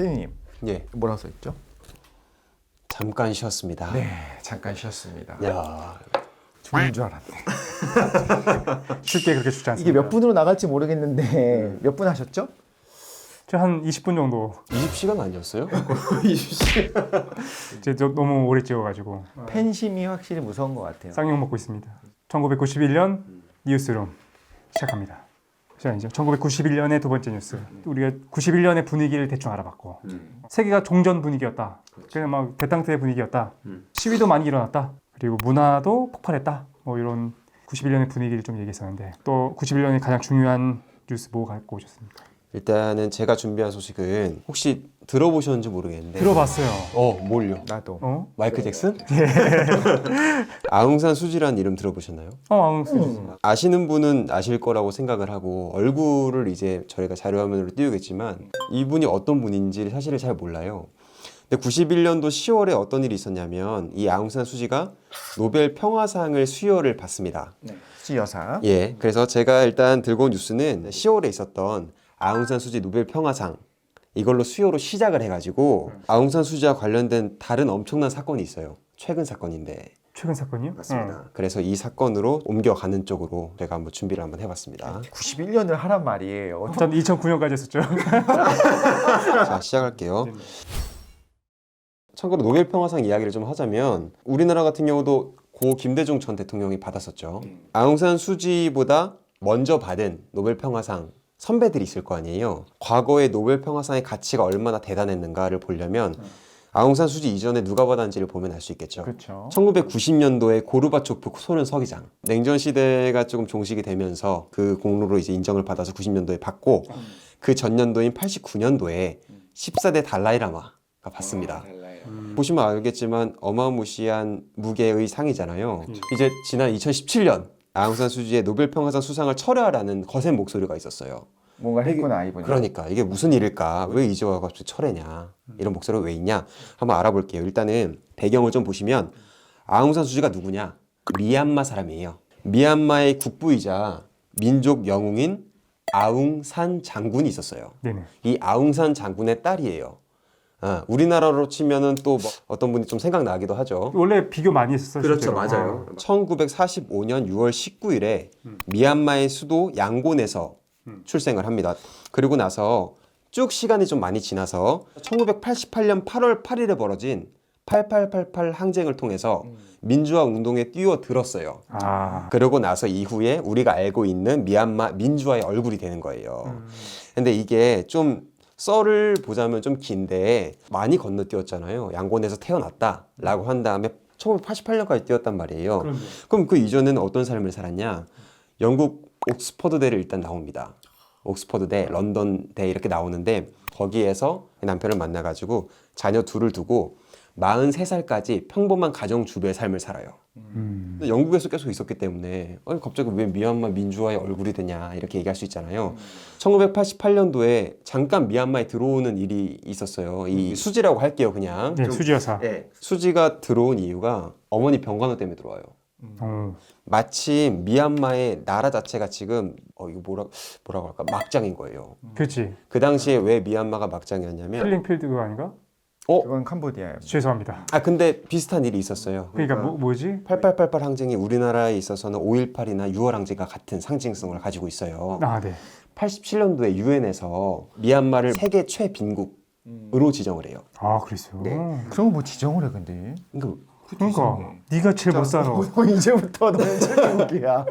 피디님, 예, 뭐라고 써있죠? 잠깐 쉬었습니다. 네, 잠깐 쉬었습니다. 야, 죽는 줄 알았네. 쉽게 그렇게 죽지 않습니다. 이게 몇 분으로 나갈지 모르겠는데 몇 분 하셨죠? 저 한 20분 정도 20시간 아니었어요? 이제 너무 오래 찍어가지고 팬심이 확실히 무서운 것 같아요. 쌍욕 먹고 있습니다. 1991년 뉴스룸 시작합니다. 시작이죠. 1991년의 두 번째 뉴스. 우리가 91년의 분위기를 대충 알아봤고 세계가 종전 분위기였다. 그냥 막 대탕트의 분위기였다. 시위도 많이 일어났다. 그리고 문화도 폭발했다. 뭐 이런 91년의 분위기를 좀 얘기했었는데 또 91년의 가장 중요한 뉴스 뭐 갖고 오셨습니까? 일단은 제가 준비한 소식은 혹시 들어보셨는지 모르겠는데 들어봤어요. 뭘요? 나도. 마이클 잭슨? 아웅산 수지라는 이름 들어보셨나요? 아시는 분은 아실 거라고 생각을 하고 얼굴을 이제 저희가 자료화면으로 띄우겠지만 이분이 어떤 분인지 사실을 잘 몰라요. 근데 91년도 10월에 어떤 일이 있었냐면 이 아웅산 수지가 노벨 평화상을 수여를 받습니다. 수지 여사. 예, 그래서 제가 일단 들고 온 뉴스는 10월에 있었던 아웅산 수지 노벨 평화상 이걸로 수요로 시작을 해가지고 아웅산 수지와 관련된 다른 엄청난 사건이 있어요. 최근 사건인데. 최근 사건이요? 맞습니다. 그래서 이 사건으로 옮겨가는 쪽으로 제가 한번 준비를 한번 해봤습니다. 91년을 하란 말이에요. 전 2009년까지 했었죠. 자, 시작할게요. 참고로 노벨 평화상 이야기를 좀 하자면 우리나라 같은 경우도 고 김대중 전 대통령이 받았었죠. 아웅산 수지보다 먼저 받은 노벨 평화상 선배들이 있을 거 아니에요. 과거의 노벨 평화상의 가치가 얼마나 대단했는가를 보려면 아웅산 수지 이전에 누가 받았는지를 보면 알 수 있겠죠. 그렇죠. 1990년도에 고르바초프 소련 서기장. 냉전 시대가 조금 종식이 되면서 그 공로로 이제 인정을 받아서 90년도에 받고 그 전년도인 89년도에 14대 달라이라마가 받습니다. 보시면 알겠지만 어마무시한 무게의 상이잖아요. 이제 지난 2017년 아웅산 수지의 노벨 평화상 수상을 철회하라는 거센 목소리가 있었어요. 뭔가 했구나 이분이. 그러니까 이게 무슨 일일까? 왜 이제 와서 갑자기 철회냐? 이런 목소리가 왜 있냐? 한번 알아볼게요. 일단은 배경을 좀 보시면 아웅산 수지가 누구냐? 미얀마 사람이에요. 미얀마의 국부이자 민족 영웅인 아웅산 장군이 있었어요. 네네. 이 아웅산 장군의 딸이에요. 우리나라로 치면은 또 뭐 어떤 분이 좀 생각나기도 하죠. 원래 비교 많이 했었어요. 그렇죠, 실제로. 맞아요. 1945년 6월 19일에 미얀마의 수도 양곤에서 출생을 합니다. 그리고 나서 쭉 시간이 좀 많이 지나서 1988년 8월 8일에 벌어진 8888 항쟁을 통해서 민주화 운동에 뛰어들었어요. 그러고 나서 이후에 우리가 알고 있는 미얀마 민주화의 얼굴이 되는 거예요. 근데 이게 좀 썰을 보자면 좀 긴데 많이 건너뛰었잖아요. 양곤에서 태어났다라고 한 다음에 1988년까지 뛰었단 말이에요. 그럼 그 이전에는 어떤 삶을 살았냐? 영국 옥스퍼드대를 일단 나옵니다. 옥스퍼드대, 런던대 이렇게 나오는데 거기에서 남편을 만나가지고 자녀 둘을 두고 43살까지 평범한 가정주부의 삶을 살아요. 근데 영국에서 계속 있었기 때문에 갑자기 왜 미얀마 민주화의 얼굴이 되냐 이렇게 얘기할 수 있잖아요. 1988년도에 잠깐 미얀마에 들어오는 일이 있었어요. 이 수지라고 할게요 그냥. 네, 수지 여사. 네. 수지가 들어온 이유가 어머니 병간호 때문에 들어와요. 마침 미얀마의 나라 자체가 지금 이거 뭐라고 할까 막장인 거예요. 그렇지. 그 당시에 왜 미얀마가 막장이었냐면 킬링필드 그거 아닌가? 그건 캄보디아예요. 죄송합니다. 근데 비슷한 일이 있었어요. 그러니까 뭐지? 8888 항쟁이 우리나라에 있어서는 5.18이나 6월 항쟁과 같은 상징성을 가지고 있어요. 네. 87년도에 유엔에서 미얀마를 세계 최빈국으로 지정을 해요. 그랬어요. 네. 그럼 뭐 지정을 해 근데. 그러니까 네가 제일 못 살아. 이제부터 너는 최고기야.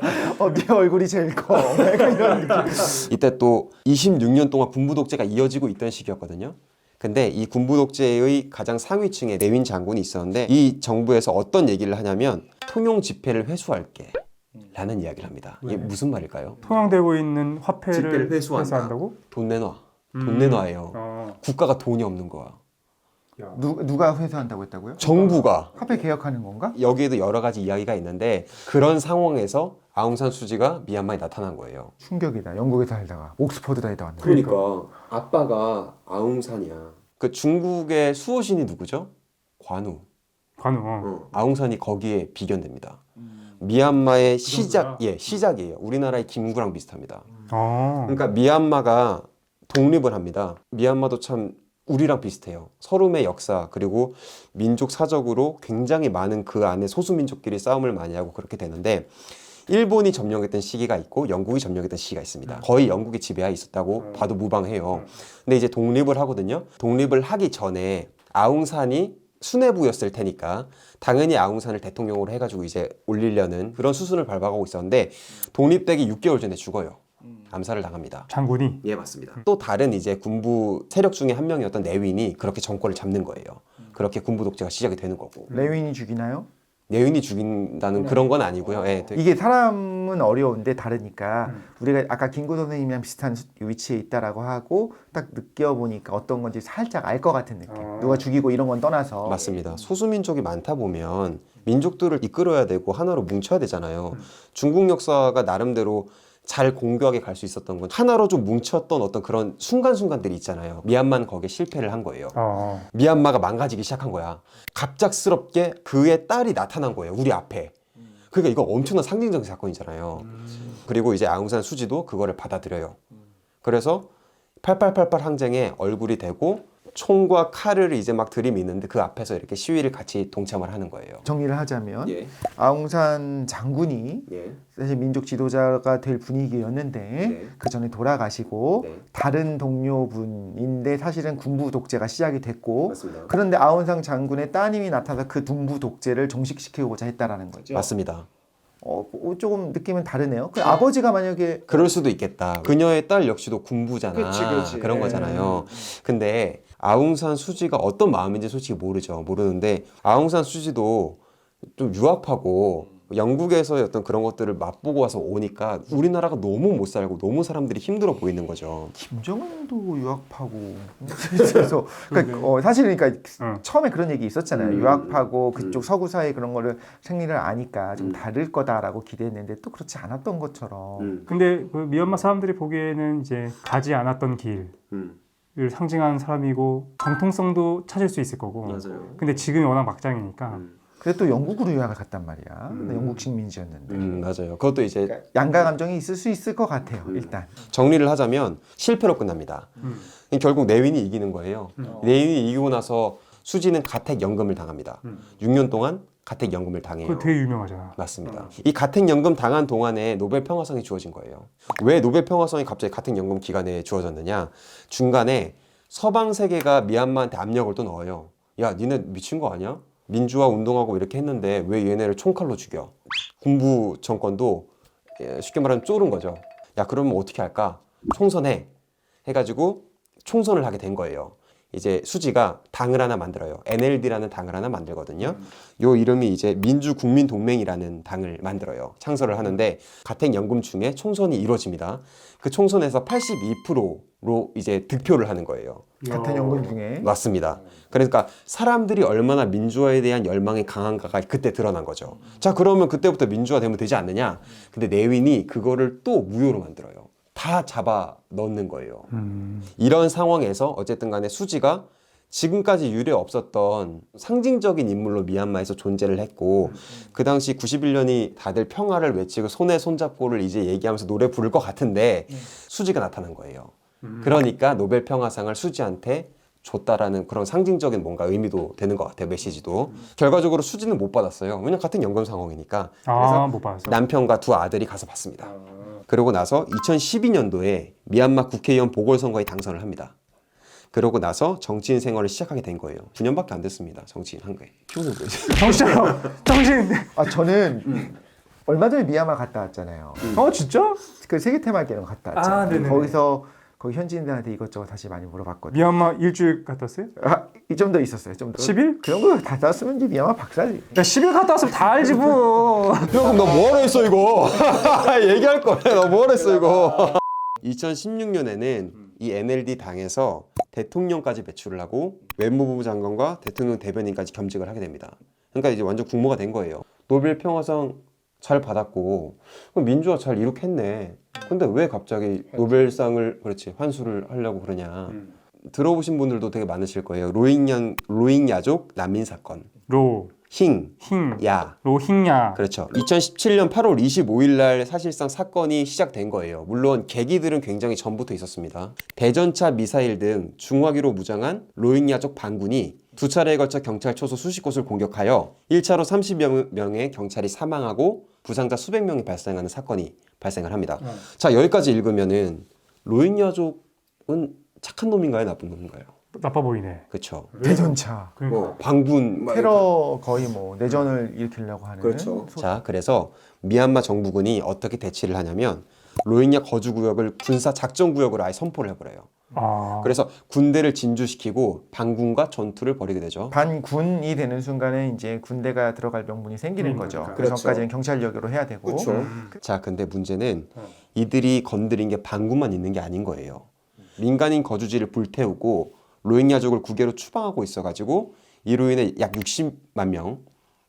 네 얼굴이 제일 커. 약간 이런 느낌. 이때 또 26년 동안 군부 독재가 이어지고 있던 시기였거든요. 근데 이 군부 독재의 가장 상위층에 내윈 장군이 있었는데 이 정부에서 어떤 얘기를 하냐면 통용 지폐를 회수할게 라는 이야기를 합니다. 이게 무슨 말일까요? 통용되고 있는 화폐를 지폐를 회수한다. 회수한다고? 돈 내놔. 돈 내놔예요. 국가가 돈이 없는 거야. 누가 회수한다고 했다고요? 정부가. 화폐 개혁하는 건가? 여기에도 여러 가지 이야기가 있는데 그런 상황에서 아웅산 수지가 미얀마에 나타난 거예요. 충격이다. 영국에 살다가 옥스퍼드 다니다 왔네. 그러니까 아빠가 아웅산이야. 그 중국의 수호신이 누구죠? 관우. 아웅산이 거기에 비견됩니다. 미얀마의 시작이에요. 우리나라의 김구랑 비슷합니다. 그러니까 미얀마가 독립을 합니다. 미얀마도 참 우리랑 비슷해요. 서름의 역사 그리고 민족 사적으로 굉장히 많은 그 안에 소수민족끼리 싸움을 많이 하고 그렇게 되는데 일본이 점령했던 시기가 있고 영국이 점령했던 시기가 있습니다. 거의 영국의 지배하에 있었다고 봐도 무방해요. 근데 이제 독립을 하거든요. 독립을 하기 전에 아웅산이 수뇌부였을 테니까 당연히 아웅산을 대통령으로 해가지고 이제 올리려는 그런 수순을 밟아가고 있었는데 독립되기 6개월 전에 죽어요. 암살을 당합니다. 장군이 예, 맞습니다. 또 다른 이제 군부 세력 중에 한 명이었던 내윈이 그렇게 정권을 잡는 거예요. 그렇게 군부 독재가 시작이 되는 거고. 레윈이 죽이나요? 내윈이 죽인다는 그런 건 아니고요. 예, 되게 이게 사람은 어려운데 다르니까 우리가 아까 김구 선생님이랑 비슷한 위치에 있다라고 하고 딱 느껴보니까 어떤 건지 살짝 알 것 같은 느낌. 누가 죽이고 이런 건 떠나서 맞습니다. 소수민족이 많다 보면 민족들을 이끌어야 되고 하나로 뭉쳐야 되잖아요. 중국 역사가 나름대로 잘 공교하게 갈 수 있었던 건 하나로 좀 뭉쳤던 어떤 그런 순간순간들이 있잖아요. 미얀마는 거기에 실패를 한 거예요. 미얀마가 망가지기 시작한 거야. 갑작스럽게 그의 딸이 나타난 거예요. 우리 앞에. 그러니까 이거 엄청난 상징적인 사건이잖아요. 그리고 이제 아웅산 수지도 그거를 받아들여요. 그래서 8888 항쟁에 얼굴이 되고 총과 칼을 이제 막 들이미는데 그 앞에서 이렇게 시위를 같이 동참을 하는 거예요. 정리를 하자면 예. 아웅산 장군이 예. 사실 민족 지도자가 될 분위기였는데 네. 그 전에 돌아가시고 네. 다른 동료분인데 사실은 군부 독재가 시작이 됐고 맞습니다. 그런데 아웅산 장군의 따님이 나타나서 그 군부 독재를 종식시키고자 했다라는 거죠. 맞습니다. 조금 느낌은 다르네요. 그 아버지가 만약에 그럴 수도 있겠다. 그녀의 딸 역시도 군부잖아. 그치. 그런 거잖아요. 근데 아웅산 수지가 어떤 마음인지 솔직히 모르는데 아웅산 수지도 좀 유학하고 영국에서의 어떤 그런 것들을 맛보고 와서 오니까 우리나라가 너무 못 살고 너무 사람들이 힘들어 보이는 거죠. 김정은도 유학파고 그래서 그러니까 사실 그러니까 처음에 그런 얘기 있었잖아요. 유학파고 그쪽 서구 사회 그런 거를 생리를 아니까 좀 다를 거다라고 기대했는데 또 그렇지 않았던 것처럼. 근데 그 미얀마 사람들이 보기에는 이제 가지 않았던 길을 상징하는 사람이고 정통성도 찾을 수 있을 거고. 맞아요. 근데 지금이 워낙 막장이니까 그래도 또 영국으로 유학을 갔단 말이야. 영국 식민지였는데. 맞아요. 그것도 이제 양가 감정이 있을 수 있을 것 같아요. 일단. 정리를 하자면 실패로 끝납니다. 결국 내윈이 이기는 거예요. 내윈이 이기고 나서 수지는 가택연금을 당합니다. 6년 동안 가택연금을 당해요. 그거 되게 유명하잖아. 맞습니다. 이 가택연금 당한 동안에 노벨 평화상이 주어진 거예요. 왜 노벨 평화상이 갑자기 가택연금 기간에 주어졌느냐? 중간에 서방 세계가 미얀마한테 압력을 또 넣어요. 야, 니네 미친 거 아니야? 민주화 운동하고 이렇게 했는데 왜 얘네를 총칼로 죽여? 군부 정권도 쉽게 말하면 쫄은 거죠. 야, 그러면 어떻게 할까? 총선해. 해가지고 총선을 하게 된 거예요. 이제 수지가 당을 하나 만들어요. NLD라는 당을 하나 만들거든요. 요 이름이 이제 민주국민동맹이라는 당을 만들어요. 창설을 하는데 가택연금중에 총선이 이루어집니다. 그 총선에서 82%로 이제 득표를 하는 거예요. 같은 연금 중에. 맞습니다. 그러니까 사람들이 얼마나 민주화에 대한 열망이 강한가가 그때 드러난 거죠. 자, 그러면 그때부터 민주화되면 되지 않느냐? 근데 내윈이 그거를 또 무효로 만들어요. 다 잡아 넣는 거예요. 이런 상황에서 어쨌든 간에 수지가 지금까지 유례 없었던 상징적인 인물로 미얀마에서 존재를 했고 그 당시 91년이 다들 평화를 외치고 손에 손잡고를 이제 얘기하면서 노래 부를 것 같은데 수지가 나타난 거예요. 그러니까 노벨 평화상을 수지한테 줬다라는 그런 상징적인 뭔가 의미도 되는 것 같아요. 메시지도. 결과적으로 수지는 못 받았어요. 왜냐면 같은 연금 상황이니까. 그래서 못 받았어. 남편과 두 아들이 가서 받습니다. 그러고 나서 2012년도에 미얀마 국회의원 보궐선거에 당선을 합니다. 그러고 나서 정치인 생활을 시작하게 된 거예요. 9년밖에 안 됐습니다. 정치인 한 거에. 피우는 거예요. 정신. 저는 얼마 전에 미얀마 갔다 왔잖아요. 진짜? 그 세계 테마기로 갔다 왔잖아요. 네네네. 거기서 거기 현지인들한테 이것저것 다시 많이 물어봤거든요. 미얀마 일주일 갔다 왔어요? 좀 더 있었어요. 좀 더. 10일? 그런 거 갔다 왔으면 이제 미얀마 박사지. 야 10일 갔다 왔으면 다 알지 뭐. 형, 너 뭐하러 했어 이거? 얘기할 거야. 너 뭐하러 했어 이거? 2016년에는 이 NLD 당에서 대통령까지 배출을 하고 외무부 장관과 대통령 대변인까지 겸직을 하게 됩니다. 그러니까 이제 완전 국모가 된 거예요. 노벨 평화상 잘 받았고 그럼 민주화 잘 이룩했네. 근데 왜 갑자기 노벨상을 그렇지 환수를 하려고 그러냐. 음. 들어보신 분들도 되게 많으실 거예요. 로힝야족 난민 사건. 힝, 야. 로힝야. 그렇죠. 2017년 8월 25일 날 사실상 사건이 시작된 거예요. 물론 계기들은 굉장히 전부터 있었습니다. 대전차 미사일 등 중화기로 무장한 로힝야족 반군이 두 차례에 걸쳐 경찰 초소 수십 곳을 공격하여 1차로 30여 명의 경찰이 사망하고 부상자 수백 명이 발생하는 사건이 발생을 합니다. 자, 여기까지 읽으면은 로힝야족은 착한 놈인가요, 나쁜 놈인가요? 나빠 보이네. 그렇죠. 대전차. 그러니까. 반군 테러 거의 뭐 내전을 일으키려고 하는. 그렇죠. 자, 그래서 미얀마 정부군이 어떻게 대치를 하냐면 로힝야 거주 구역을 군사 작전 구역으로 아예 선포를 해버려요. 아, 그래서 군대를 진주시키고 반군과 전투를 벌이게 되죠. 반군이 되는 순간에 이제 군대가 들어갈 명분이 생기는 거죠. 그 그렇죠. 전까지는 경찰력으로 해야 되고. 자, 근데 문제는 이들이 건드린 게 반군만 있는 게 아닌 거예요. 민간인 거주지를 불태우고 로힝야족을 국외로 추방하고 있어가지고 이로 인해 약 60만 명,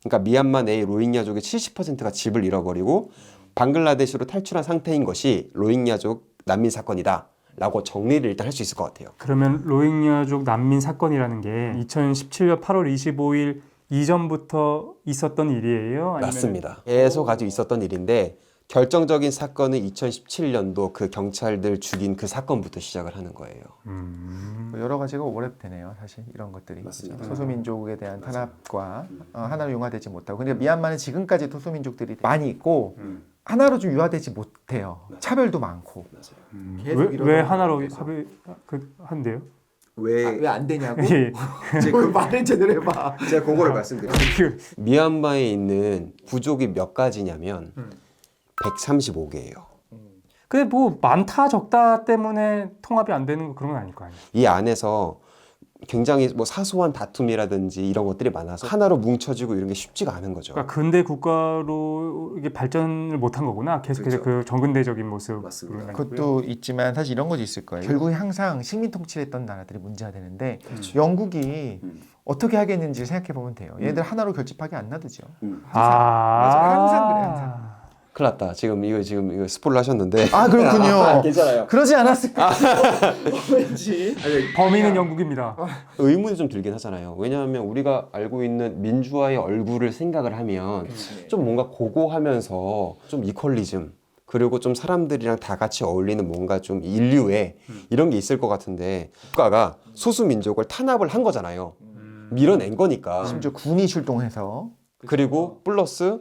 그러니까 미얀마 내의 로힝야족의 70%가 집을 잃어버리고 방글라데시로 탈출한 상태인 것이 로힝야족 난민 사건이다 라고 정리를 일단 할 수 있을 것 같아요. 그러면 로힝야족 난민 사건이라는 게 2017년 8월 25일 이전부터 있었던 일이에요? 아니면... 맞습니다. 계속 가지고 있었던 일인데 결정적인 사건은 2017년도 그 경찰들 죽인 그 사건부터 시작을 하는 거예요. 뭐 여러 가지가 오래되네요. 사실 이런 것들이. 맞습니다. 소수민족에 대한 탄압과 하나로 융화되지 못하고. 근데 미얀마는 지금까지 소수민족들이 많이 있고 하나로 좀 융화되지 못해요. 차별도 많고. 왜 하나로 한대요? 왜 안 되냐고? 예. 그 말을 제대로 해봐. 제가 그거를 말씀드릴게요. 미얀마에 있는 부족이 몇 가지냐면 135개예요. 근데 뭐 많다 적다 때문에 통합이 안 되는 거 그런 건 아닐 거 아니에요? 이 안에서 굉장히 뭐 사소한 다툼이라든지 이런 것들이 많아서 하나로 뭉쳐지고 이런 게 쉽지가 않은 거죠. 그러니까 근대 국가로 이게 발전을 못한 거구나. 계속해서 그 정근대적인 모습. 맞습니다. 그것도 있지만 사실 이런 것도 있을 거예요. 결국에 항상 식민 통치를 했던 나라들이 문제가 되는데 영국이 어떻게 하겠는지 생각해 보면 돼요. 얘들 하나로 결집하게 안 놔두죠. 맞아요. 항상 그래, 항상. 큰일 났다. 지금 이거 스포를 하셨는데. 아 그렇군요. 괜찮아요. 그러지 않았을까? 왠지. 범인은 영국입니다. 의문이 좀 들긴 하잖아요. 왜냐하면 우리가 알고 있는 민주화의 얼굴을 생각을 하면 좀 뭔가 고고하면서 좀 이퀄리즘 그리고 좀 사람들이랑 다 같이 어울리는 뭔가 좀 인류애 이런 게 있을 것 같은데 국가가 소수 민족을 탄압을 한 거잖아요. 밀어낸 거니까. 심지어 군이 출동해서 그리고 플러스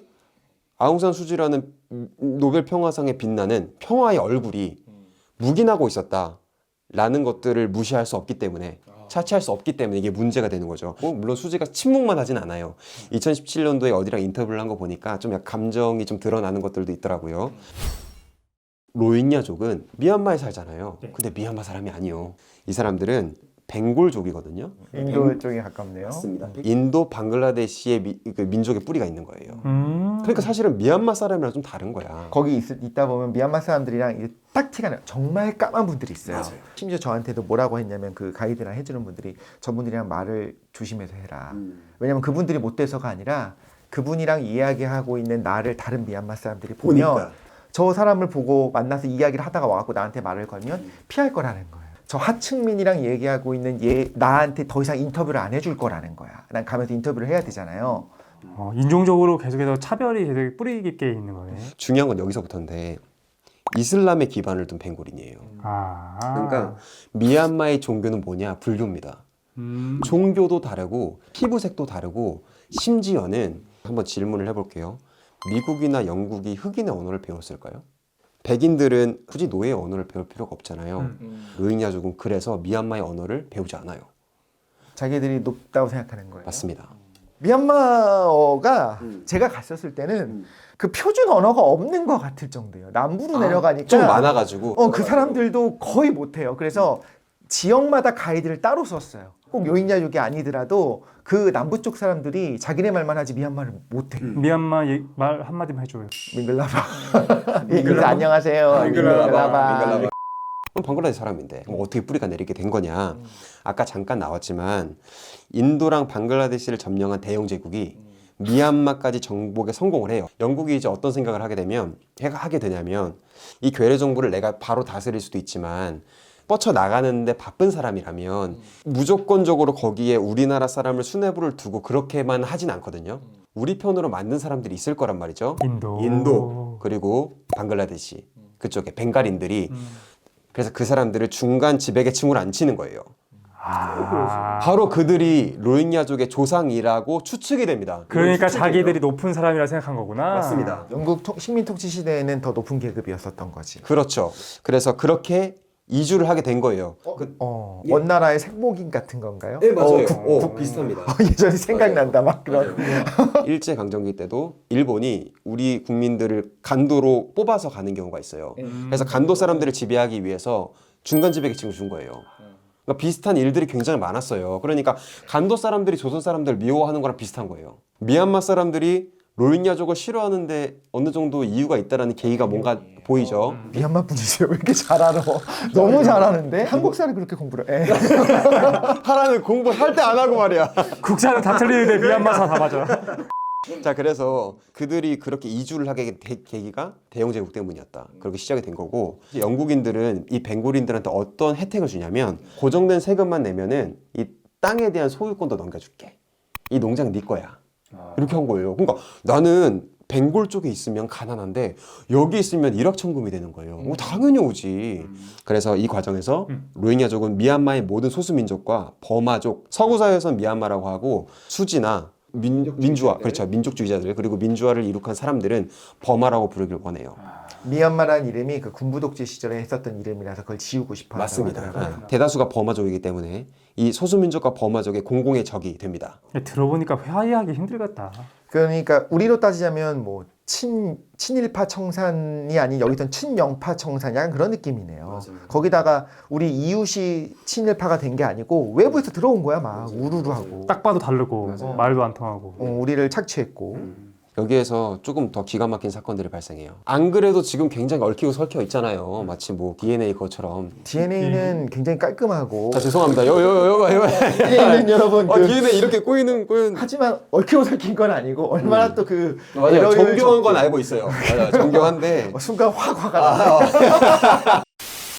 아웅산 수지라는 노벨 평화상에 빛나는 평화의 얼굴이 묵인하고 있었다라는 것들을 무시할 수 없기 때문에 차치할 수 없기 때문에 이게 문제가 되는 거죠. 물론 수지가 침묵만 하진 않아요. 2017년도에 어디랑 인터뷰를 한 거 보니까 좀 약간 감정이 좀 드러나는 것들도 있더라고요. 로힝야족은 미얀마에 살잖아요. 근데 미얀마 사람이 아니요. 이 사람들은 벵골족이거든요. 인도 쪽에 가깝네요. 인도 방글라데시의 그 민족의 뿌리가 있는 거예요. 그러니까 사실은 미얀마 사람이랑 좀 다른 거야. 거기 있다 보면 미얀마 사람들이랑 이게 딱 티가 나요. 정말 까만 분들이 있어요. 맞아요. 심지어 저한테도 뭐라고 했냐면 그 가이드랑 해주는 분들이 저분들이랑 말을 조심해서 해라. 왜냐면 그분들이 못 돼서가 아니라 그분이랑 이야기하고 있는 나를 다른 미얀마 사람들이 보면 보니까. 저 사람을 보고 만나서 이야기를 하다가 와갖고 나한테 말을 걸면 피할 거라는 거예요. 저 하층민이랑 얘기하고 있는 얘 나한테 더 이상 인터뷰를 안 해줄 거라는 거야. 난 가면서 인터뷰를 해야 되잖아요. 인종적으로 계속해서 차별이 계속 뿌리 깊게 있는 거네. 중요한 건 여기서부터인데 이슬람의 기반을 둔 벵골인이에요. 그러니까 미얀마의 종교는 뭐냐? 불교입니다. 종교도 다르고 피부색도 다르고 심지어는 한번 질문을 해볼게요. 미국이나 영국이 흑인의 언어를 배웠을까요? 백인들은 굳이 노예의 언어를 배울 필요가 없잖아요. 로힝야족은 그래서 미얀마의 언어를 배우지 않아요. 자기들이 높다고 생각하는 거예요. 맞습니다. 미얀마어가 제가 갔었을 때는 그 표준 언어가 없는 것 같을 정도예요. 남부로 내려가니까 좀 많아가지고 그 사람들도 거의 못해요. 그래서 지역마다 가이드를 따로 썼어요. 꼭 로힝야족이 아니더라도 그 남부 쪽 사람들이 자기네 말만 하지 미얀마를 못해. 미얀마 말 한마디만 해줘요. 밍글라바. 인사 안녕하세요. 밍글라바. 그럼 방글라데시 사람인데 그럼 어떻게 뿌리가 내리게 된 거냐? 아까 잠깐 나왔지만 인도랑 방글라데시를 점령한 대영 제국이 미얀마까지 정복에 성공을 해요. 영국이 이제 어떤 생각을 하게 되냐면 이 괴뢰 정부를 내가 바로 다스릴 수도 있지만 뻗쳐 나가는데 바쁜 사람이라면 무조건적으로 거기에 우리나라 사람을 수뇌부를 두고 그렇게만 하진 않거든요. 우리 편으로 만든 사람들이 있을 거란 말이죠. 인도 그리고 방글라데시 그쪽에 벵갈인들이 그래서 그 사람들을 중간 지배계층으로 앉히는 거예요. 바로 그들이 로힝야족의 조상이라고 추측이 됩니다. 그러니까 자기들이 높은 사람이라 생각한 거구나. 맞습니다. 영국 식민통치 시대에는 더 높은 계급이었었던 거지. 그렇죠. 그래서 그렇게 이주를 하게 된 거예요. 원나라의 색목인 같은 건가요? 네, 맞아요. 비슷합니다. 예전에 생각난다 막 그런. 일제 강점기 때도 일본이 우리 국민들을 간도로 뽑아서 가는 경우가 있어요. 그래서 간도 사람들을 지배하기 위해서 중간 지배계층을 준 거예요. 그러니까 비슷한 일들이 굉장히 많았어요. 그러니까 간도 사람들이 조선 사람들을 미워하는 거랑 비슷한 거예요. 미얀마 사람들이 로힝야족을 싫어하는데 어느 정도 이유가 있다라는 계기가 뭔가 보이죠. 미얀마 분이세요? 왜 이렇게 잘 알아? 너무 잘하는데? 한국사를 그렇게 공부를 해. 하라는 공부를 할 때 안 하고 말이야. 국사는 다 틀리는데 미얀마사 다 맞아. 자, 그래서 그들이 그렇게 이주를 하게 된 계기가 대영제국 때문이었다. 그렇게 시작이 된 거고, 영국인들은 이 벵골인들한테 어떤 혜택을 주냐면 고정된 세금만 내면은 이 땅에 대한 소유권도 넘겨줄게. 이 농장 네 거야. 이렇게 한 거예요. 그러니까 나는 벵골 쪽에 있으면 가난한데 여기 있으면 일확천금이 되는 거예요. 당연히 오지. 그래서 이 과정에서 로힝야족은 미얀마의 모든 소수민족과 버마족, 서구사회에서는 미얀마라고 하고 수지나 민주화, 그렇죠. 민족주의자들 그리고 민주화를 이룩한 사람들은 버마라고 부르길 원해요. 미얀마라는 이름이 그 군부 독재 시절에 했었던 이름이라서 그걸 지우고 싶어 맞습니다. 하더라고요. 대다수가 버마족이기 때문에 이 소수민족과 버마족의 공공의 적이 됩니다. 들어보니까 회의하기 힘들겠다. 그러니까 우리로 따지자면 뭐 친일파 청산이 아닌 여기선 친영파 청산 약간 그런 느낌이네요. 맞아요. 거기다가 우리 이웃이 친일파가 된 게 아니고 외부에서 들어온 거야 막 우르르하고. 딱 봐도 다르고 말도 안 통하고. 우리를 착취했고. 여기에서 조금 더 기가 막힌 사건들이 발생해요. 안 그래도 지금 굉장히 얽히고 설켜 있잖아요. 마치 뭐 DNA 것처럼. DNA는 굉장히 깔끔하고. 죄송합니다. DNA는 여러분 DNA 이렇게 꼬이는. 하지만 얽히고 설킨 건 아니고 얼마나 또 그 맞아요. 정교한 건 알고 있어요. 맞아요. 정교한데. 순간 확 화가 나.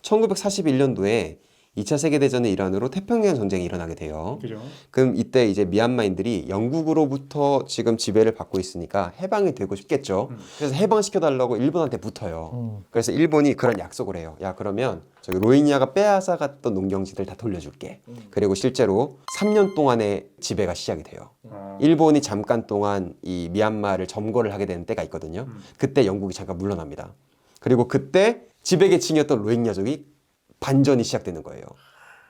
1941년도에 2차 세계대전의 일환으로 태평양 전쟁이 일어나게 돼요. 그죠? 그럼 이때 이제 미얀마인들이 영국으로부터 지금 지배를 받고 있으니까 해방이 되고 싶겠죠. 그래서 해방시켜달라고 일본한테 붙어요. 그래서 일본이 그런 약속을 해요. 야, 그러면 저기 로힝야가 빼앗아 갔던 농경지들 다 돌려줄게. 그리고 실제로 3년 동안의 지배가 시작이 돼요. 일본이 잠깐 동안 이 미얀마를 점거를 하게 되는 때가 있거든요. 그때 영국이 잠깐 물러납니다. 그리고 그때 지배계층이었던 로힝야족이 반전이 시작되는 거예요.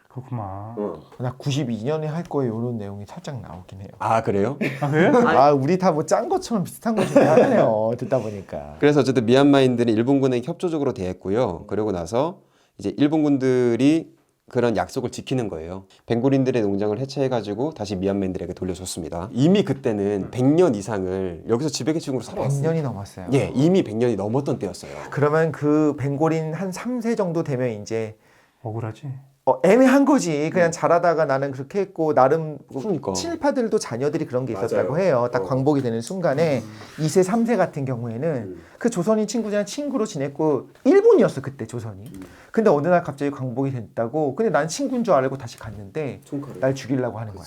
그렇구만. 나 92년에 할 거예요. 이런 내용이 살짝 나오긴 해요. 아, 그래요? 아 그래? 아 우리 다 뭐 짠 것처럼 비슷한 거 좀 하네요. 듣다 보니까. 그래서 어쨌든 미얀마인들은 일본군에게 협조적으로 대했고요. 그러고 나서 이제 일본군들이 그런 약속을 지키는 거예요. 벵골인들의 농장을 해체해가지고 다시 미얀마인들에게 돌려줬습니다. 이미 그때는 100년 이상을 여기서 지배계층으로 살아왔어요. 100년이 넘었어요. 예, 이미 100년이 넘었던 때였어요. 그러면 그 벵골인 한 3세 정도 되면 이제 억울하지. 애매한 거지. 그냥 잘하다가 나는 그렇게 했고 나름 그러니까. 친일파들도 자녀들이 그런 게 있었다고 맞아요. 해요. 딱 광복이 되는 순간에 2세, 3세 같은 경우에는 그 조선인 친구들이랑 친구로 지냈고 일본이었어 그때 조선이. 근데 어느 날 갑자기 광복이 됐다고. 근데 난 친구인 줄 알고 다시 갔는데 날 죽이려고 하는 거야.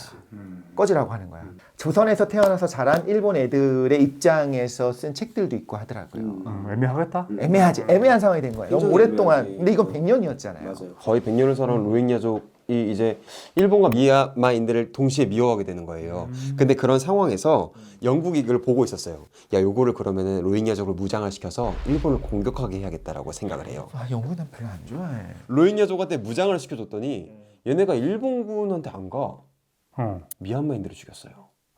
꺼지라고 하는 거야. 조선에서 태어나서 자란 일본 애들의 입장에서 쓴 책들도 있고 하더라고요. 애매하겠다. 애매하지. 애매한 상황이 된 거예요. 너무 굉장히 오랫동안. 애매하지. 근데 이건 100년이었잖아요. 거의 100년을 살아온 로힝야족이 이제 일본과 미얀마인들을 동시에 미워하게 되는 거예요. 근데 그런 상황에서 영국이 이걸 보고 있었어요. 야, 요거를 그러면은 로힝야족을 무장을 시켜서 일본을 공격하게 해야겠다라고 생각을 해요. 아 영국은 난 별로 안 좋아해. 로힝야족한테 무장을 시켜줬더니 얘네가 일본군한테 안 가. 어. 미얀마인들을 죽였어요.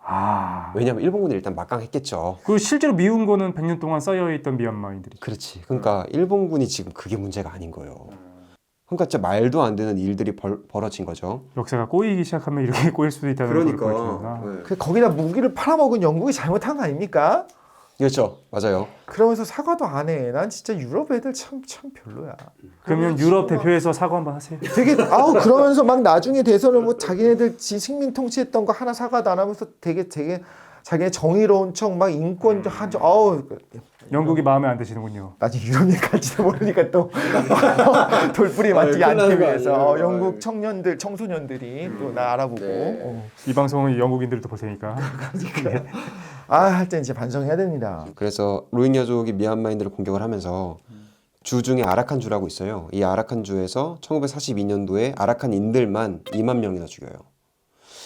아. 왜냐면 일본군이 일단 막강했겠죠. 그 실제로 미운 거는 100년 동안 쌓여있던 미얀마인들이. 그렇지. 그러니까 일본군이 지금 그게 문제가 아닌 거예요. 그러니까 진짜 말도 안 되는 일들이 벌어진 거죠. 역사가 꼬이기 시작하면 이렇게 꼬일 수도 있다는 걸 보여주는구나. 그 거기다 무기를 팔아먹은 영국이 잘못한 거 아닙니까? 그렇죠. 맞아요. 그러면서 사과도 안 해. 난 진짜 유럽 애들 참 별로야. 그러면 유럽 대표에서 사과 한번 하세요. 되게 그러면서 막 나중에 대선을 뭐 자기네들 식민 통치했던 거 하나 사과도 안 하면서 되게 자기네 정의로운 척 막 인권 하죠. 어우 영국이 마음에 안 드시는군요. 나중에 유럽 일 갈지도 모르니까 또 돌뿌리 맞지 큰일 나는 않기 거 위해서 아니에요? 영국 청년들 청소년들이 또 나 알아보고 네. 이 방송은 영국인들도 볼 테니까. 할 때 이제 반성해야 됩니다. 그래서 로힝야족이 미얀마인들을 공격을 하면서 주 중에 아라칸주라고 있어요. 이 아라칸주에서 1942년도에 아라칸인들만 2만 명이나 죽여요.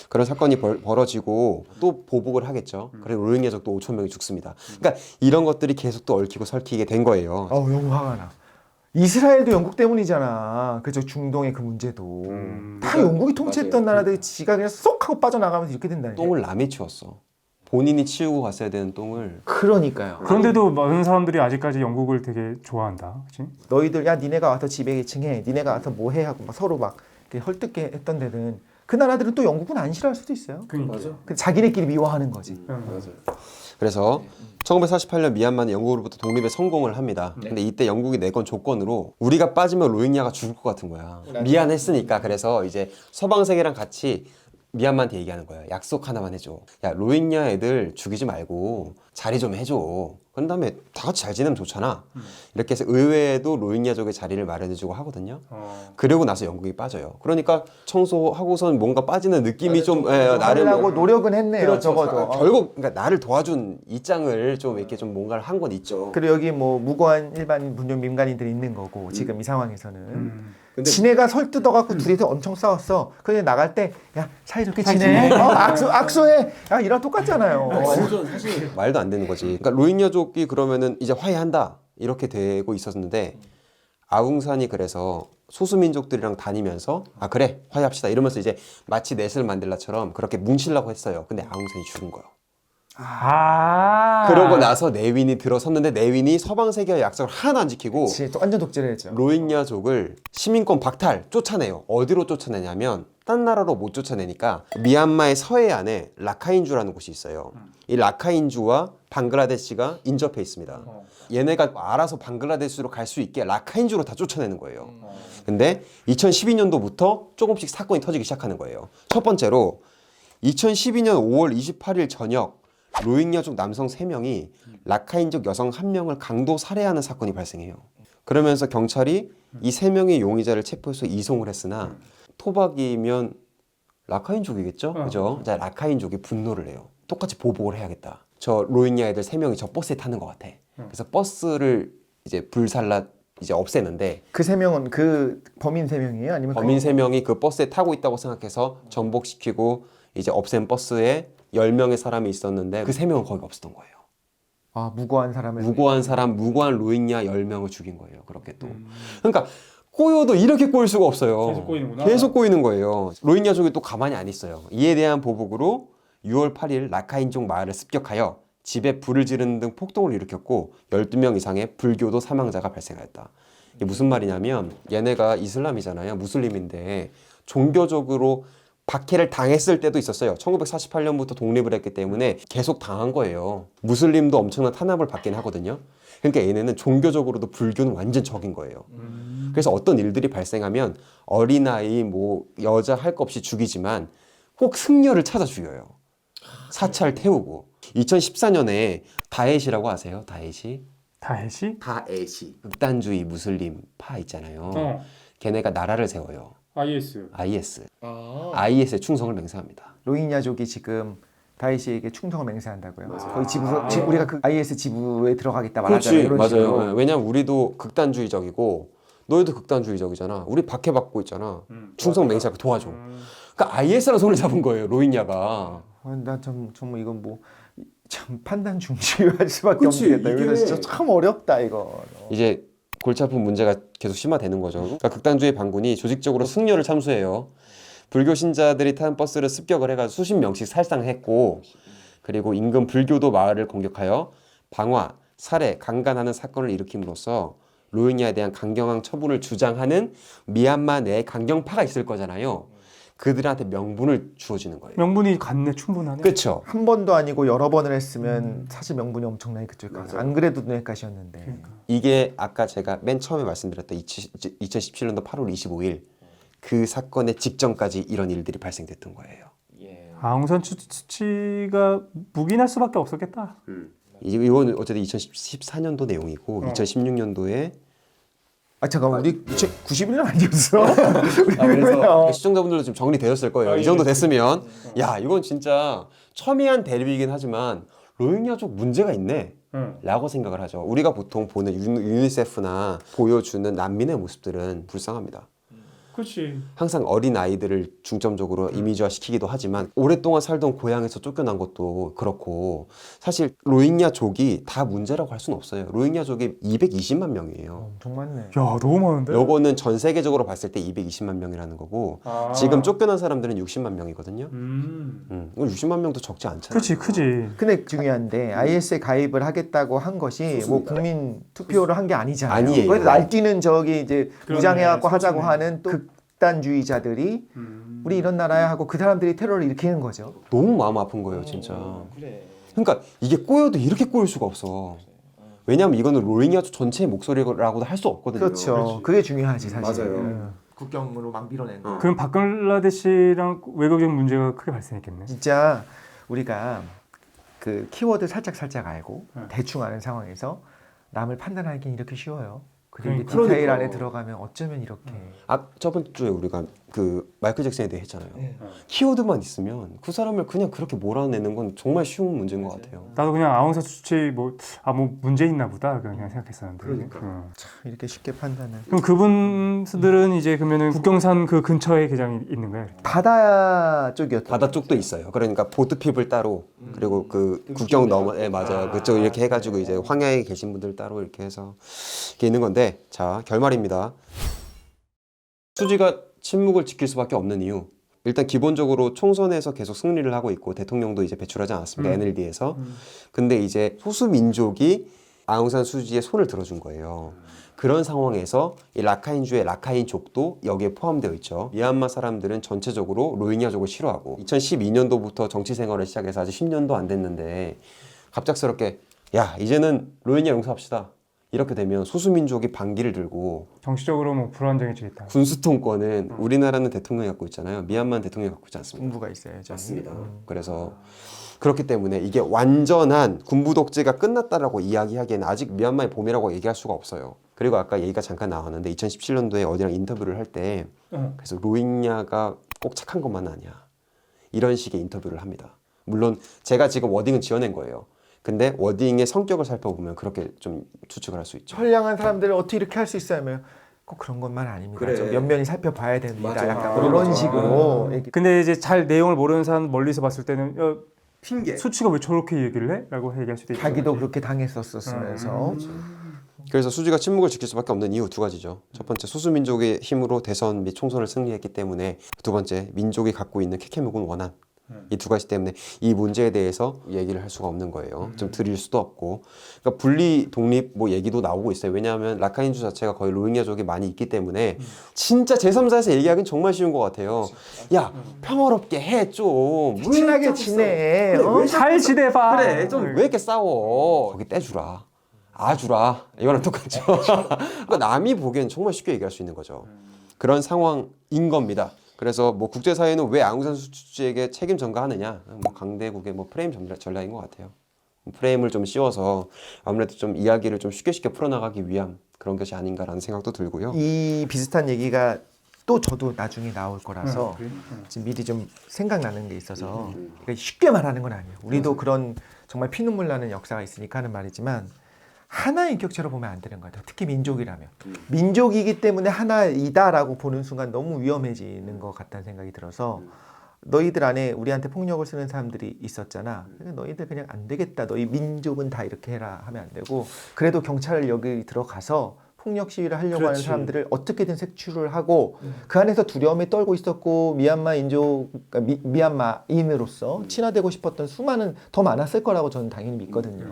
그런 사건이 벌어지고 또 보복을 하겠죠. 그리고 로힝야족도 5천 명이 죽습니다. 그러니까 이런 것들이 계속 또 얽히고 설키게 된 거예요. 영국 화가 나. 이스라엘도 영국 때문이잖아. 그죠? 중동의 그 문제도 다 영국이 통치했던 나라들이 지가 그냥 쏙 하고 빠져나가면서 이렇게 된다니까. 똥을 남이 치웠어. 본인이 치우고 갔어야 되는 똥을. 그러니까요. 그런데도 많은 사람들이 아직까지 영국을 되게 좋아한다. 그치? 너희들 야 니네가 와서 지배계층해. 니네가 와서 뭐해 하고 막 서로 막 이렇게 헐뜯게 했던 데는 그 나라들은 또 영국은 안 싫어할 수도 있어요. 맞아. 근데 자기네끼리 미워하는 거지. 그래서 1948년 미얀마는 영국으로부터 독립에 성공을 합니다. 근데 이때 영국이 내건 조건으로 우리가 빠지면 로힝야가 죽을 것 같은 거야. 미안했으니까. 그래서 이제 서방 세계랑 같이 미얀마한테 얘기하는 거야. 약속 하나만 해줘. 야, 로힝야 애들 죽이지 말고 자리 좀 해줘. 그런 다음에 다 같이 잘 지내면 좋잖아. 이렇게 해서 의회에도 로힝야족의 자리를 마련해주고 하거든요. 그러고 나서 영국이 빠져요. 그러니까 청소하고선 뭔가 빠지는 느낌이 좀 나름 하려고 노력은 했네요. 그렇죠. 적어도. 결국 그러니까 나를 도와준 입장을 좀 이렇게 좀 뭔가를 한 건 있죠. 그리고 여기 뭐 무고한 일반 분종 민간인들이 있는 거고 지금 이 상황에서는 근데 지네가 설뜯어갖고 둘이서 엄청 싸웠어. 그냥 나갈 때 야 사이좋게 지내. 악수해. 야 이랑 똑같잖아요. 사실 말도 안 되는 거지. 그러니까 로힝야족이 그러면은 이제 화해한다 이렇게 되고 있었는데 아웅산이 그래서 소수민족들이랑 다니면서 그래 화해합시다 이러면서 이제 마치 넷을 만들라처럼 그렇게 뭉치려고 했어요. 근데 아웅산이 죽은 거예요. 그러고 나서 내윈이 들어섰는데 내윈이 서방 세계의 약속을 하나도 안 지키고 그치, 또 완전 독재를 했죠. 로힝야족을 시민권 박탈 쫓아내요. 어디로 쫓아내냐면 딴 나라로 못 쫓아내니까 미얀마의 서해안에 라카인주라는 곳이 있어요. 이 라카인주와 방글라데시가 인접해 있습니다. 얘네가 알아서 방글라데시로 갈 수 있게 라카인주로 다 쫓아내는 거예요. 근데 2012년도부터 조금씩 사건이 터지기 시작하는 거예요. 첫 번째로 2012년 5월 28일 저녁 로힝야족 남성 3명이 라카인족 여성 1명을 강도 살해하는 사건이 발생해요. 그러면서 경찰이 이 3명의 용의자를 체포해서 이송을 했으나 토박이면 라카인족이겠죠? 그죠? 자, 라카인족이 분노를 해요. 똑같이 보복을 해야겠다. 저 로힝야 애들 3명이 저 버스에 타는 것 같아. 그래서 버스를 이제 불살라 이제 없애는데 그 세 명은 그 범인 세 명이에요? 아니면 범인 3명이 그 버스에 타고 있다고 생각해서 전복시키고 이제 없앤 버스에 10명의 사람이 있었는데 그 3명은 거기 없었던 거예요. 무고한 사람을 무고한 사람, 무고한 로힝야 10명을 죽인 거예요. 그렇게 또. 그러니까 꼬여도 이렇게 꼬일 수가 없어요. 계속 꼬이는구나. 계속 꼬이는 거예요. 로힝야족이 또 가만히 안 있어요. 이에 대한 보복으로 6월 8일 라카인족 마을을 습격하여 집에 불을 지르는 등 폭동을 일으켰고 12명 이상의 불교도 사망자가 발생하였다. 이게 무슨 말이냐면 얘네가 이슬람이잖아요. 무슬림인데 종교적으로 박해를 당했을 때도 있었어요. 1948년부터 독립을 했기 때문에 계속 당한 거예요. 무슬림도 엄청난 탄압을 받긴 하거든요. 그러니까 얘네는 종교적으로도 불교는 완전 적인 거예요. 그래서 어떤 일들이 발생하면 어린아이, 뭐 여자 할 것 없이 죽이지만 꼭 승려를 찾아 죽여요. 사찰 태우고. 2014년에 다에시라고 아세요? 다에시? 다해시? 다에시. 극단주의 무슬림 파 있잖아요. 걔네가 나라를 세워요. IS. IS. IS에 충성을 맹세합니다. 로힝야족이 지금 다이시에게 충성을 맹세한다고요. 거기 우리가 그 IS 지부에 들어가겠다 말하잖아요. 이런 맞아요. 식으로. 네. 왜냐면 우리도 극단주의적이고 너희도 극단주의적이잖아. 우리 박해받고 있잖아. 충성 맹세하고 도와줘. 그러니까 IS랑 손을 잡은 거예요. 로힝야가. 나 정말 이건 뭐 참 판단 중지할 수밖에 그치, 없겠다. 이게- 이거 진짜 참 어렵다 이거. 이제 골치 아픈 문제가 계속 심화되는 거죠. 그러니까 극단주의 반군이 조직적으로 승려를 참수해요. 불교 신자들이 탄 버스를 습격을 해가지고 수십 명씩 살상했고, 그리고 인근 불교도 마을을 공격하여 방화, 살해, 강간하는 사건을 일으킴으로써 로힝야에 대한 강경한 처분을 주장하는 미얀마 내 강경파가 있을 거잖아요. 그들한테 명분을 주어지는 거예요. 명분이 같네, 충분하네. 그렇죠. 한 번도 아니고 여러 번을 했으면 사실 명분이 엄청나게 그쪽 가서 안 그래도 눈엣가시였는데. 이게 아까 제가 맨 처음에 말씀드렸던 2017년도 8월 25일 그 사건의 직전까지 이런 일들이 발생됐던 거예요. 아웅산 수치가 묵인할 수밖에 없었겠다. 이건 어쨌든 2014년도 내용이고 2016년도에 잠깐만 우리 91년 아니었어? 그래서 시청자분들도 좀 정리되었을 거예요. 이 정도 됐으면 야 이건 진짜 첨예한 대립이긴 하지만 로힝야족 문제가 있네 라고 생각을 하죠. 우리가 보통 보는 유니세프나 보여주는 난민의 모습들은 불쌍합니다. 그렇지. 항상 어린 아이들을 중점적으로 이미지화 시키기도 하지만 오랫동안 살던 고향에서 쫓겨난 것도 그렇고 사실 로힝야족이 다 문제라고 할 수는 없어요. 로힝야족이 220만 명이에요. 엄청 많네. 야 너무 많은데? 요거는 전 세계적으로 봤을 때 220만 명이라는 거고 지금 쫓겨난 사람들은 60만 명이거든요. 60만 명도 적지 않잖아요. 그렇지, 크지. 근데 중요한데 IS에 가입을 하겠다고 한 것이 뭐 국민 투표를 한 게 아니잖아요. 아니에요. 그래서 날뛰는 저기 이제 그러네, 무장해갖고 하자고 소수네. 하는 또 극단주의자들이 우리 이런 나라야 하고 그 사람들이 테러를 일으키는 거죠. 너무 마음 아픈 거예요, 진짜. 그러니까 이게 꼬여도 이렇게 꼬일 수가 없어. 왜냐하면 이거는 로힝야족 전체의 목소리라고도 할 수 없거든요. 그렇죠. 그게 중요하지 사실. 맞아요. 국경으로 막 밀어낸 거. 그럼 바글라데시랑 외교적 문제가 크게 발생했겠네. 진짜 우리가 그 키워드 살짝 알고 네. 대충 아는 상황에서 남을 판단하기는 이렇게 쉬워요. 근데 그러니까. 디테일 안에 들어가면 어쩌면 이렇게. 저번 주에 우리가 그 마이클 잭슨에 대해 했잖아요. 네. 키워드만 있으면 그 사람을 그냥 그렇게 몰아내는 건 정말 쉬운 문제인 것 같아요. 나도 그냥 아웅산 수치 뭐 문제 있나 보다 그냥 생각했었는데. 그러니까. 이렇게 쉽게 판단을. 그럼 그분들은 이제 그러면은 국경산 그 근처에 개장이 있는 거예요? 바다 쪽이었던. 바다 쪽도 있어요. 그러니까 보트핍을 따로 그리고 그 국경 넘어, 맞아요. 그쪽 이렇게 해가지고 이제 황야에 계신 분들 따로 이렇게 해서 이렇게 있는 건데, 자 결말입니다. 수지가 침묵을 지킬 수밖에 없는 이유. 일단 기본적으로 총선에서 계속 승리를 하고 있고 대통령도 이제 배출하지 않았습니까? NLD에서. 근데 이제 소수 민족이 아웅산 수지의 손을 들어준 거예요. 그런 상황에서 이 라카인주의 라카인족도 여기에 포함되어 있죠. 미얀마 사람들은 전체적으로 로힝야족을 싫어하고 2012년도부터 정치 생활을 시작해서 아직 10년도 안 됐는데 갑작스럽게 야 이제는 로힝야 용서합시다. 이렇게 되면 소수민족이 반기를 들고 정치적으로 뭐 불안정해지겠다. 군수통권은 우리나라는 대통령이 갖고 있잖아요. 미얀마는 대통령이 갖고 있지 않습니까? 군부가 있어야죠. 그래서 그렇기 때문에 이게 완전한 군부 독재가 끝났다라고 이야기하기에는 아직 미얀마의 봄이라고 얘기할 수가 없어요. 그리고 아까 얘기가 잠깐 나왔는데 2017년도에 어디랑 인터뷰를 할 때 그래서 로힝야가 꼭 착한 것만은 아니야. 이런 식의 인터뷰를 합니다. 물론 제가 지금 워딩은 지어낸 거예요. 근데 워딩의 성격을 살펴보면 그렇게 좀 추측을 할 수 있죠. 선량한 사람들을 어떻게 이렇게 할 수 있어요? 하면 꼭 그런 것만 아닙니다. 그래. 좀 면면히 살펴봐야 됩니다. 맞아. 약간 그런 그런 거죠. 식으로. 근데 이제 잘 내용을 모르는 사람 멀리서 봤을 때는 핑계. 수치가 왜 저렇게 얘기를 해? 라고 얘기할 수도 있죠. 자기도 그렇게 당했었으면서. 그래서 수지가 침묵을 지킬 수밖에 없는 이유 두 가지죠. 첫 번째, 소수민족의 힘으로 대선 및 총선을 승리했기 때문에. 두 번째, 민족이 갖고 있는 케케묵은 원한. 이 두 가지 때문에 이 문제에 대해서 얘기를 할 수가 없는 거예요. 좀 드릴 수도 없고. 그러니까 분리 독립 뭐 얘기도 나오고 있어요. 왜냐하면 라카인주 자체가 거의 로힝야족이 많이 있기 때문에 진짜 제3자에서 얘기하기는 정말 쉬운 것 같아요. 야 평화롭게 해 좀. 친하게 지내. 어? 잘 지내봐. 그래 좀 왜 이렇게 싸워. 거기 떼주라. 아주라. 이거랑 똑같죠. 그러니까 남이 보기엔 정말 쉽게 얘기할 수 있는 거죠. 그런 상황인 겁니다. 그래서 뭐 국제사회는 왜 아웅산 수치에게 책임 전가하느냐, 뭐 강대국의 뭐 프레임 전략인 것 같아요. 프레임을 좀 씌워서 아무래도 좀 이야기를 좀 쉽게 풀어나가기 위한 그런 것이 아닌가라는 생각도 들고요. 이 비슷한 얘기가 또 저도 나중에 나올 거라서 지금 미리 좀 생각나는 게 있어서 그러니까 쉽게 말하는 건 아니에요. 우리도 그런 정말 피눈물 나는 역사가 있으니까 하는 말이지만 하나의 인격체로 보면 안 되는 것 같아요. 특히 민족이라면. 민족이기 때문에 하나이다라고 보는 순간 너무 위험해지는 것 같다는 생각이 들어서 너희들 안에 우리한테 폭력을 쓰는 사람들이 있었잖아. 너희들 그냥 안 되겠다. 너희 민족은 다 이렇게 해라 하면 안 되고 그래도 경찰을 여기 들어가서 폭력 시위를 하려고 하는 사람들을 어떻게든 색출을 하고 그 안에서 두려움에 떨고 있었고 미얀마 인족, 그러니까 미얀마인으로서 친화되고 싶었던 수많은 더 많았을 거라고 저는 당연히 믿거든요.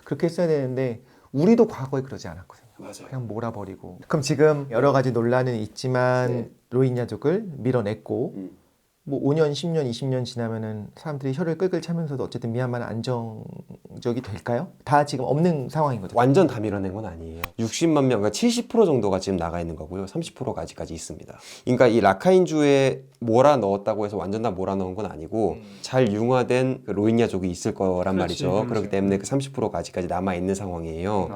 그렇게 했어야 되는데 우리도 과거에 그러지 않았거든요. 맞아요. 그냥 몰아버리고. 그럼 지금 여러 가지 논란은 있지만 로힝야족을 밀어냈고 뭐 5년, 10년, 20년 지나면은 사람들이 혀를 끌끌 차면서도 어쨌든 미얀마는 안정적이 될까요? 다 지금 없는 상황이거든요. 완전 다 밀어낸 건 아니에요. 60만 명, 그러니까 70% 정도가 지금 나가 있는 거고요. 30%가 아직까지 있습니다. 그러니까 이 라카인주에 몰아 넣었다고 해서 완전 다 몰아 넣은 건 아니고 잘 융화된 그 로힝야족이 있을 거란 말이죠. 그렇기 때문에 그 30%가 아직까지 남아 있는 상황이에요.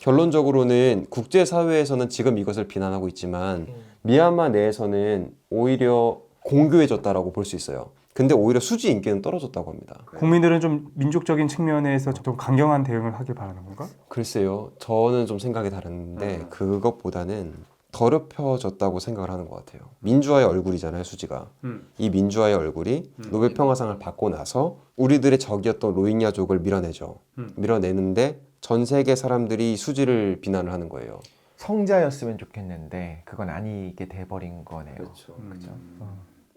결론적으로는 국제사회에서는 지금 이것을 비난하고 있지만 미얀마 내에서는 오히려 공교해졌다라고 볼 수 있어요. 근데 오히려 수지 인기는 떨어졌다고 합니다. 국민들은 좀 민족적인 측면에서 좀 강경한 대응을 하길 바라는 건가? 글쎄요. 저는 좀 생각이 다른데 그것보다는 더럽혀졌다고 생각을 하는 것 같아요. 민주화의 얼굴이잖아요, 수지가. 이 민주화의 얼굴이 노벨 평화상을 받고 나서 우리들의 적이었던 로힝야족을 밀어내죠. 밀어내는데 전 세계 사람들이 수지를 비난을 하는 거예요. 성자였으면 좋겠는데 그건 아니게 돼버린 거네요. 그렇죠. 그죠?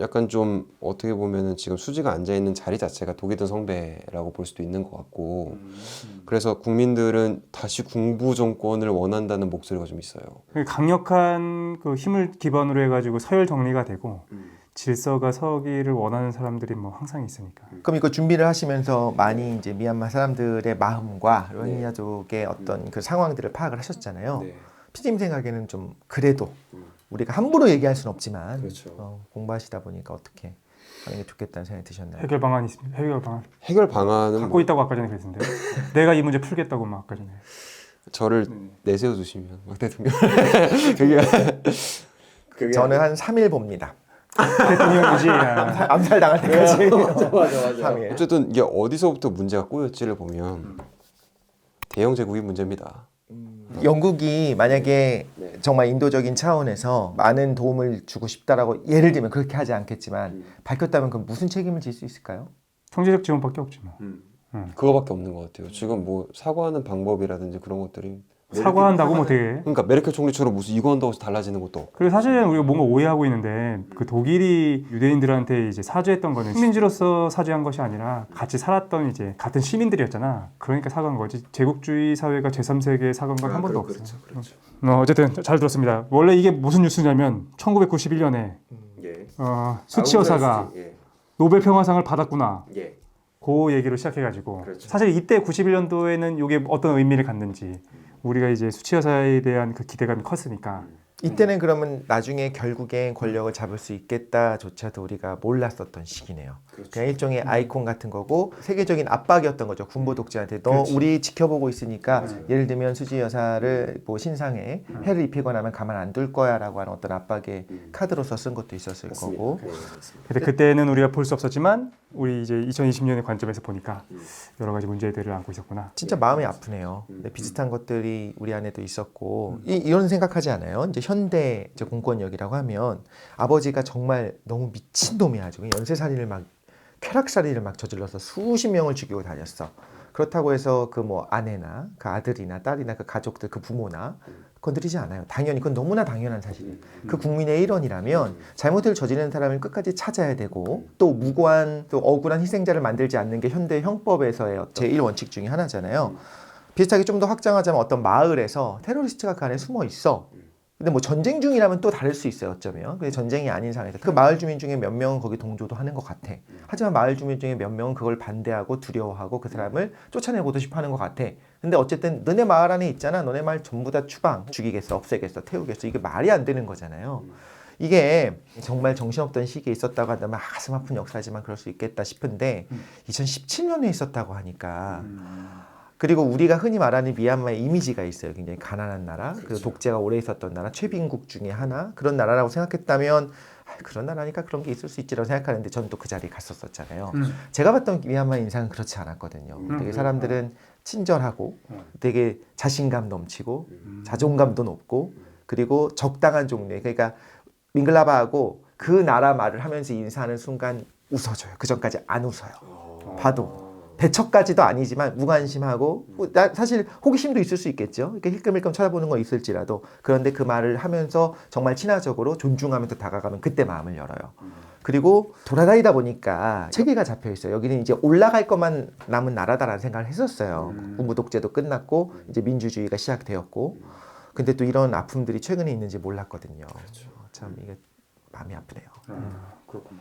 약간 좀 어떻게 보면은 지금 수지가 앉아있는 자리 자체가 독이 든 성배라고 볼 수도 있는 것 같고 그래서 국민들은 다시 군부 정권을 원한다는 목소리가 좀 있어요. 강력한 그 힘을 기반으로 해가지고 서열 정리가 되고 질서가 서기를 원하는 사람들이 뭐 항상 있으니까. 그럼 이거 준비를 하시면서 많이 이제 미얀마 사람들의 마음과 로힝야족의 어떤 그 상황들을 파악을 하셨잖아요. 피디님 생각에는 좀 그래도 우리가 함부로 얘기할 수는 없지만 그렇죠. 공부하시다 보니까 어떻게 하는 게 좋겠다는 생각이 드셨나요? 해결 방안이 있습니다. 해결 방안. 해결 방안은 갖고 있다고 아까 전에 그랬는데 내가 이 문제 풀겠다고 막 아까 전에. 저를 내세워 주시면 막 대통령 저는 한 3일 봅니다. 대통령이지. 암살 당할 때까지. 맞아. 3일. 어쨌든 이게 어디서부터 문제가 꼬였지를 보면 대영 제국이 문제입니다. 영국이 만약에 정말 인도적인 차원에서 많은 도움을 주고 싶다라고 예를 들면 그렇게 하지 않겠지만 밝혔다면 그럼 무슨 책임을 질 수 있을까요? 경제적 지원밖에 없지 뭐. 그거밖에 없는 것 같아요. 지금 뭐 사과하는 방법이라든지 그런 것들이 사과한다고 뭐 되게. 그러니까 메르켈 총리처럼 무슨 이거 한다고 해서 달라지는 것도 없고. 그리고 사실은 우리가 뭔가 오해하고 있는데 그 독일이 유대인들한테 이제 사죄했던 거는 식민지로서 사죄한 것이 아니라 같이 살았던 이제 같은 시민들이었잖아. 그러니까 사과한 거지. 제국주의 사회가 제3세계에 사과한 건 한 번도 없어요. 그렇죠. 어쨌든 잘 들었습니다. 원래 이게 무슨 뉴스냐면 1991년에 수치 여사가 노벨 평화상을 받았구나. 그 얘기로 시작해가지고 그렇죠. 사실 이때 91년도에는 이게 어떤 의미를 갖는지 우리가 이제 수치 여사에 대한 그 기대감이 컸으니까 이때는 그러면 나중에 결국엔 권력을 잡을 수 있겠다조차도 우리가 몰랐었던 시기네요. 그냥 일종의 아이콘 같은 거고 세계적인 압박이었던 거죠. 군부 독재한테 너 우리 지켜보고 있으니까 예를 들면 수지 여사를 뭐 신상에 해를 입히거나 하면 가만 안 둘 거야라고 하는 어떤 압박의 카드로서 쓴 것도 있었을 거고. 근데 그때는 우리가 볼 수 없었지만 우리 이제 2020년의 관점에서 보니까 여러 가지 문제들을 안고 있었구나. 진짜 마음이 아프네요. 근데 비슷한 것들이 우리 안에도 있었고 이런 생각하지 않아요? 이제 현대 이제 공권력이라고 하면 아버지가 정말 너무 미친 놈이야. 지금 연쇄살인을 막 쾌락살인을 막 저질러서 수십 명을 죽이고 다녔어. 그렇다고 해서 그 뭐 아내나 그 아들이나 딸이나 그 가족들 그 부모나 건드리지 않아요. 당연히 그건 너무나 당연한 사실이에요. 그 국민의 일원이라면 잘못을 저지르는 사람을 끝까지 찾아야 되고 또 무고한 또 억울한 희생자를 만들지 않는 게 현대 형법에서의 제1원칙 중에 하나잖아요. 비슷하게 좀 더 확장하자면 어떤 마을에서 테러리스트가 그 안에 숨어 있어. 근데 뭐 전쟁 중이라면 또 다를 수 있어요, 어쩌면. 근데 전쟁이 아닌 상황에서 그 마을 주민 중에 몇 명은 거기 동조도 하는 것 같아. 하지만 마을 주민 중에 몇 명은 그걸 반대하고 두려워하고 그 사람을 쫓아내고도 싶어 하는 것 같아. 근데 어쨌든 너네 마을 안에 있잖아. 너네 마을 전부 다 추방, 죽이겠어, 없애겠어, 태우겠어. 이게 말이 안 되는 거잖아요. 이게 정말 정신없던 시기에 있었다고 한다면 가슴 아픈 역사지만 그럴 수 있겠다 싶은데 2017년에 있었다고 하니까 그리고 우리가 흔히 말하는 미얀마의 이미지가 있어요. 굉장히 가난한 나라, 그 독재가 오래 있었던 나라, 최빈국 중에 하나 그런 나라라고 생각했다면 그런 나라니까 그런 게 있을 수 있지라고 생각하는데 저는 또 그 자리에 갔었잖아요. 제가 봤던 미얀마의 인상은 그렇지 않았거든요. 되게 사람들은 친절하고 되게 자신감 넘치고 자존감도 높고 그리고 적당한 종류의 그러니까 밍글라바하고 그 나라 말을 하면서 인사하는 순간 웃어줘요. 그 전까지 안 웃어요. 봐도. 대처까지도 아니지만 무관심하고 사실 호기심도 있을 수 있겠죠. 이렇게 힐끔힐끔 쳐다보는 건 있을지라도 그런데 그 말을 하면서 정말 친화적으로 존중하면서 다가가면 그때 마음을 열어요. 그리고 돌아다니다 보니까 체계가 잡혀 있어요. 여기는 이제 올라갈 것만 남은 나라다라는 생각을 했었어요. 군부 독재도 끝났고 이제 민주주의가 시작되었고 근데 또 이런 아픔들이 최근에 있는지 몰랐거든요. 참 이게 마음이 아프네요. 그렇구나.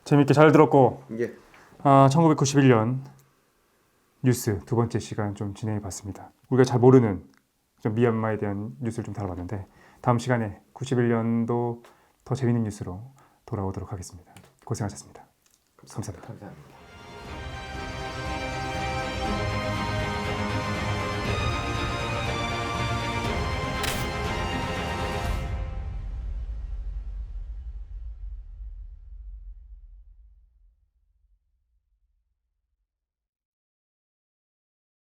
재밌게 잘 들었고 예. 1991년 뉴스 두 번째 시간 좀 진행해 봤습니다. 우리가 잘 모르는 좀 미얀마에 대한 뉴스를 좀 다뤄봤는데 다음 시간에 91년도 더 재밌는 뉴스로 돌아오도록 하겠습니다. 고생하셨습니다. 감사합니다. 감사합니다.